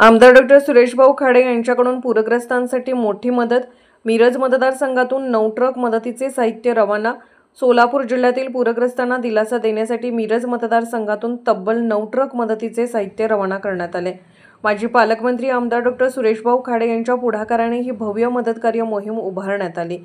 आमदार डॉक्टर सुरेशभाऊ खाडे यांच्याकडून पूरग्रस्तांसाठी मोठी मदत। मिरज मतदारसंघातून 9 ट्रक मदतीचे साहित्य रवाना। सोलापूर जिल्ह्यातील पूरग्रस्तांना दिलासा देण्यासाठी मिरज मतदारसंघातून तब्बल 9 ट्रक मदतीचे साहित्य रवाना करण्यात आले। माजी पालकमंत्री आमदार डॉक्टर सुरेशभाऊ खाडे यांच्या पुढाकाराने ही भव्य मदतकार्य मोहीम उभारण्यात आली।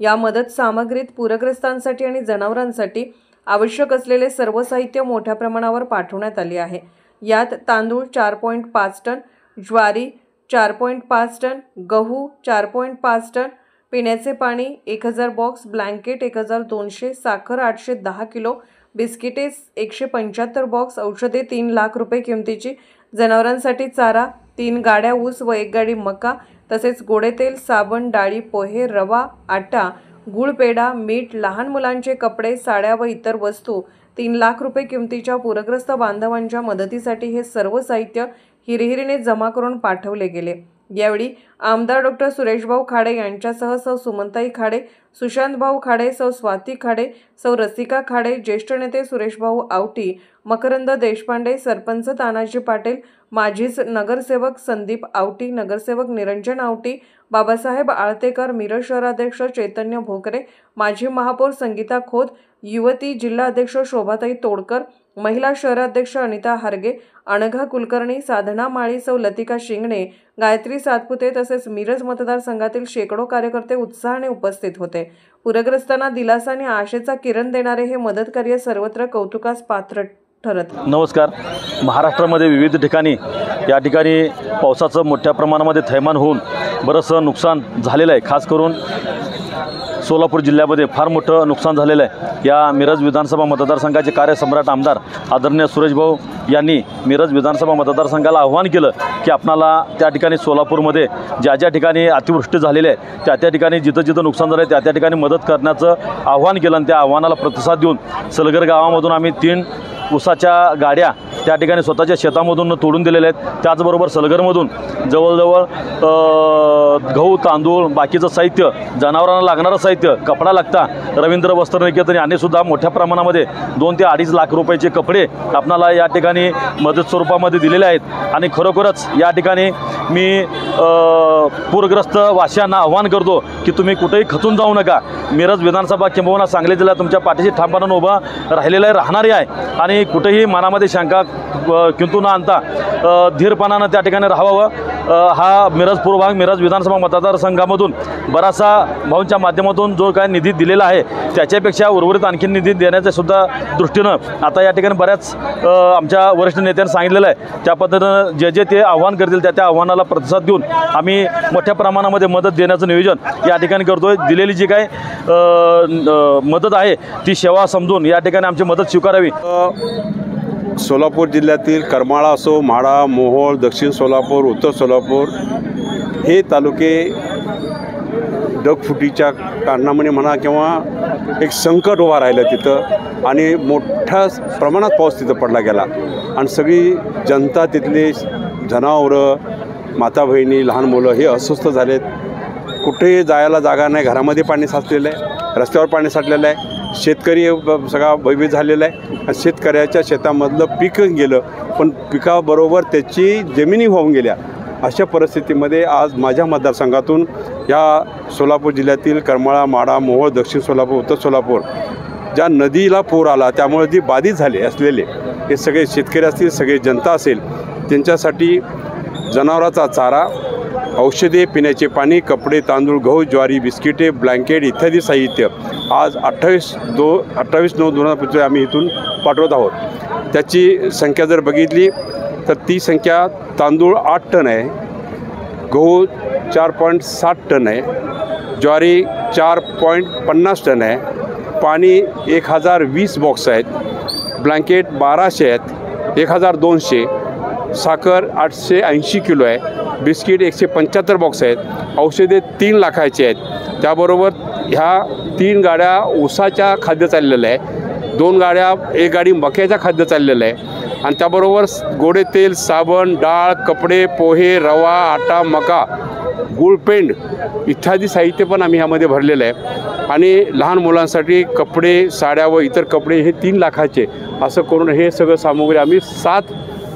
या मदत सामग्रीत पूरग्रस्तांसाठी आणि जनावरांसाठी आवश्यक असलेले सर्व साहित्य मोठ्या प्रमाणावर पाठवण्यात आले आहे। यात तांदूळ 4.5 टन, ज्वारी 4.5 टन, गहू 4.5 टन, पिण्याचे पाणी 1000 बॉक्स, ब्लँकेट 1200, साखर 810 किलो, बिस्किटे 175 बॉक्स, औषधे 3 लाख रुपये किमतीची, जनावरांसाठी चारा 3 गाड्या ऊस व 1 गाडी मका, तसेच गोडे तेल, साबण, डाळी, पोहे, रवा, आटा, गुळ, पेढा, मीठ, लहान मुलांचे कपडे, साड्या व इतर वस्तू 3 लाख रुपये किमतीच्या पूरग्रस्त बांधवांच्या मदतीसाठी हे सर्व साहित्य हिरिहिरीने जमा करून पाठवले गेले। यावेळी आमदार डॉक्टर सुरेशभाऊ खाडे यांच्यासह सौ सुमनताई खाडे, सुशांतभाऊ खाडे, सौ स्वाती खाडे, सौ रसिका खाडे, ज्येष्ठ नेते सुरेशभाऊ आवटी, मकरंद देशपांडे, सरपंच तानाजी पाटील, माजी नगरसेवक संदीप आवटी, नगरसेवक निरंजन आवटी, बाबासाहेब आळतेकर, मिरज शहराध्यक्ष चैतन्य भोकरे, माजी महापौर संगीता खोत, युवती जिल्हा अध्यक्ष शोभाताई तोडकर, महिला शहराध्यक्ष अनिता हारगे, अनघा कुलकर्णी, साधना माळी, सौ लतिका शिंगणे, गायत्री सातपुते तसेच मिरज मतदारसंघातील शेकडो कार्यकर्ते उत्साहाने उपस्थित होते। पूरग्रस्तांना दिलासा आणि आशेचा किरण देणारे हे मदत कार्य सर्वत्र कौतुकास पात्र ठरत। नमस्कार। महाराष्ट्रामध्ये विविध ठिकाणी या ठिकाणी पावसाचं मोठ्या प्रमाणामध्ये थैमान होऊन बरंचसं नुकसान झालेलं आहे। खास करून सोलापूर जिल्ह्यामध्ये फार मोठं नुकसान झालेलं आहे। या मिरज विधानसभा मतदारसंघाचे कार्यसम्राट आमदार आदरणीय सुरेशभाऊ यांनी मिरज विधानसभा मतदारसंघाला आव्हान केलं की आपणाला त्या ठिकाणी सोलापूरमध्ये ज्या ठिकाणी अतिवृष्टी झालेली आहे त्या ठिकाणी जिथं नुकसान झालं आहे त्या ठिकाणी मदत करण्याचं आव्हान केलं आणि त्या आव्हानाला प्रतिसाद देऊन सलगर गावामधून आम्ही 3 ऊसाच्या गाड्या त्या ठिकाणी स्वतःच्या शेतामधून तोडून दिलेल्या आहेत। त्याचबरोबर सलगरमधून जवळजवळ गहू, तांदूळ, बाकीचं साहित्य, जनावरांना लागणारं साहित्य, कपडा लागता, रवींद्र वस्त्र निकेतन यांनीसुद्धा मोठ्या प्रमाणामध्ये 2 ते 2.5 लाख रुपयाचे कपडे आपणाला या ठिकाणी मदत स्वरूपामध्ये दिलेले आहेत। आणि खरोखरच या ठिकाणी मी पूरग्रस्त वासियांना आव्हान करतो की तुम्ही कुठेही खचून जाऊ नका। मिरज विधानसभा किंबहुना सांगली जिल्हा तुमच्या पाठीशी ठामपणाने उभा राहिलेला आहे, राहणारी आहे आणि कुठेही मनामध्ये शंका किंतु न आणता धीरपणानं त्या ठिकाणी राहावं। हा मिरज पूर्व भाग मिरज विधानसभा मतदारसंघामधून बराचसा भाऊंच्या माध्यमातून जो काय निधी दिलेला आहे त्याच्यापेक्षा उर्वरित आणखी निधी देण्याच्या सुद्धा दृष्टीनं आता या ठिकाणी बऱ्याच आमच्या वरिष्ठ नेत्यांनी सांगितलेलं आहे त्या पद्धतीनं जे ते आव्हान करतील त्या आव्हानाला प्रतिसाद देऊन आम्ही मोठ्या प्रमाणामध्ये मदत देण्याचं नियोजन या ठिकाणी करतोय। दिलेली जी काय मदत आहे ती सेवा समजून या ठिकाणी आमची मदत स्वीकारावी। सोलापूर जिल्ह्यातील करमाळा असो, म्हाडा, मोहोळ, दक्षिण सोलापूर, उत्तर सोलापूर हे तालुके ढगफुटीच्या कारणामुळे म्हणा किंवा एक संकट उभा राहिलं तिथं आणि मोठ्या प्रमाणात पाऊस तिथं पडला गेला आणि सगळी जनता तिथली जनावरं, माता बहिणी, लहान मुलं हे अस्वस्थ झालेत। कुठेही जायला जागा नाही, घरामध्ये पाणी साचलेलं आहे, रस्त्यावर पाणी साठलेलं आहे, शेतकरी सगळा भयभीत झालेला आहे आणि शेतकऱ्याच्या शेतामधलं पीक गेलं पण पिकाबरोबर त्याची जमिनी वाहून गेल्या। अशा परिस्थितीमध्ये आज माझ्या मतदारसंघातून या सोलापूर जिल्ह्यातील करमाळा, माडा, मोहोळ, दक्षिण सोलापूर, उत्तर सोलापूर ज्या नदीला पूर आला त्यामुळे जी बाधित झाले असलेले हे सगळे शेतकरी असतील, सगळे जनता असेल त्यांच्यासाठी जनावरांचा चारा, औषधे, पिण्याचे पाणी, कपडे, तांदूळ, गहू, ज्वारी, बिस्किटे, ब्लँकेट इत्यादी साहित्य आज 28/9/2025 आम्ही इथून पाठवत आहोत। त्याची संख्या जर बघितली तर ती संख्या तांदूळ 8 टन आहे, गहू 4.7 टन आहे, ज्वारी 4.50 टन आहे, पाणी 1020 बॉक्स आहेत, ब्लँकेट 1200 आहेत, 1200, साखर 880 किलो आहे, बिस्किट 175 बॉक्स आहेत, औषधे 3 लाखाचे आहेत। त्याबरोबर ह्या 3 गाड्या ऊसाच्या खाद्य चाललेलं आहे, 2 गाड्या, 1 गाडी मक्याच्या खाद्य चाललेलं आहे आणि त्याबरोबर गोडे तेल, साबण, डाळ, कपडे, पोहे, रवा, आटा, मका, गुळपेंड इत्यादी साहित्य पण आम्ही ह्यामध्ये भरलेलं आहे आणि लहान मुलांसाठी कपडे, साड्या व इतर कपडे हे 3 लाखाचे असं करून हे सगळं सामुग्री आम्ही 7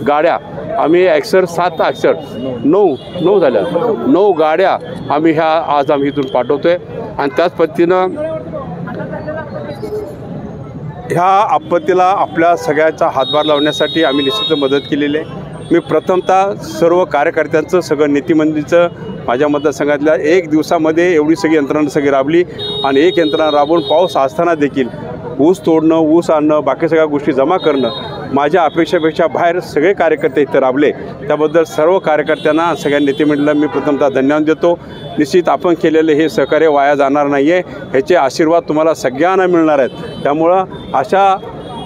गाड्या आम्ही ॲक्सर 7 ॲक्सर 9 झाल्या 9 गाड्या आम्ही आज आम्ही इथून पाठवतो आहे. आणि त्याच पद्धतीनं ह्या आपत्तीला आपल्या सगळ्याचा हातभार लावण्यासाठी आम्ही निश्चित मदत केलेली आहे. मी प्रथमतः सर्व कार्यकर्त्यांचं सगळं नीतिमंडळीचं माझ्या मतदारसंघातल्या 1 दिवसामध्ये एवढी सगळी यंत्रणा सगळी राबली आणि एक यंत्रणा राबवून पाऊस असताना देखील ऊस तोडणं, ऊस आणणं, बाकी सगळ्या गोष्टी जमा करणं माझ्या अपेक्षेपेक्षा बाहेर सगळे कार्यकर्ते इथं राबले. त्याबद्दल सर्व कार्यकर्त्यांना सगळ्या नीतिमंडळाला मी प्रथमतः धन्यवाद देतो. निश्चित आपण केलेले हे सहकार्य वाया जाणार नाही आहे, ह्याचे आशीर्वाद तुम्हाला सगळ्यांना मिळणार आहेत. त्यामुळं अशा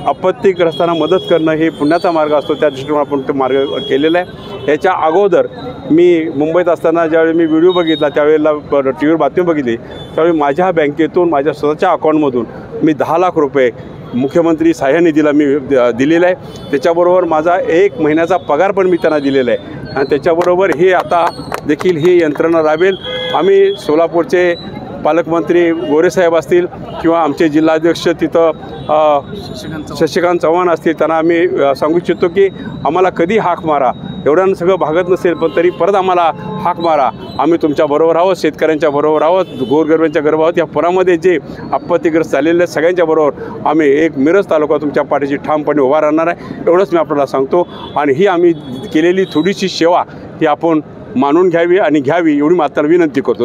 आपत्तीग्रस्तांना मदत करणं हे पुण्याचा मार्ग असतो, त्या दृष्टीने आपण तो मार्ग केलेला आहे. याच्या अगोदर मी मुंबईत असताना ज्यावेळी मी व्हिडिओ बघितला त्यावेळेला टी व्हीवर बातमी बघितली त्यावेळी माझ्या बँकेतून माझ्या स्वतःच्या अकाउंटमधून मी 10 लाख रुपये मुख्यमंत्री सहाय्य निधीला मी दिलेला आहे. त्याच्याबरोबर माझा 1 महिन्याचा पगार पण मी त्यांना दिलेला आहे. आणि त्याच्याबरोबर हे आता देखील ही यंत्रणा राबेल. आम्ही सोलापूरचे पालकमंत्री गोरेसाहेब असतील किंवा आमचे जिल्हाध्यक्ष तिथं शशिकांत चव्हाण असतील, त्यांना आम्ही सांगू इच्छितो की आम्हाला कधी हाक मारा, एवढ्यानं सगळं भागत नसेल पण तरी परत आम्हाला हाक मारा. आम्ही तुमच्या बरोबर आहोत, शेतकऱ्यांच्या बरोबर आहोत, गोरगरिबांच्या बरोबर आहोत. या पुरामध्ये जे आपत्तीग्रस्त झालेले सगळ्यांच्या बरोबर आम्ही एक मिरज तालुका तुमच्या पाठीशी ठामपणे उभा राहणार आहे, एवढंच मी आपल्याला सांगतो. आणि ही आम्ही केलेली थोडीशी सेवा ही आपण मानून घ्यावी आणि घ्यावी एवढी मात्र विनंती करतो.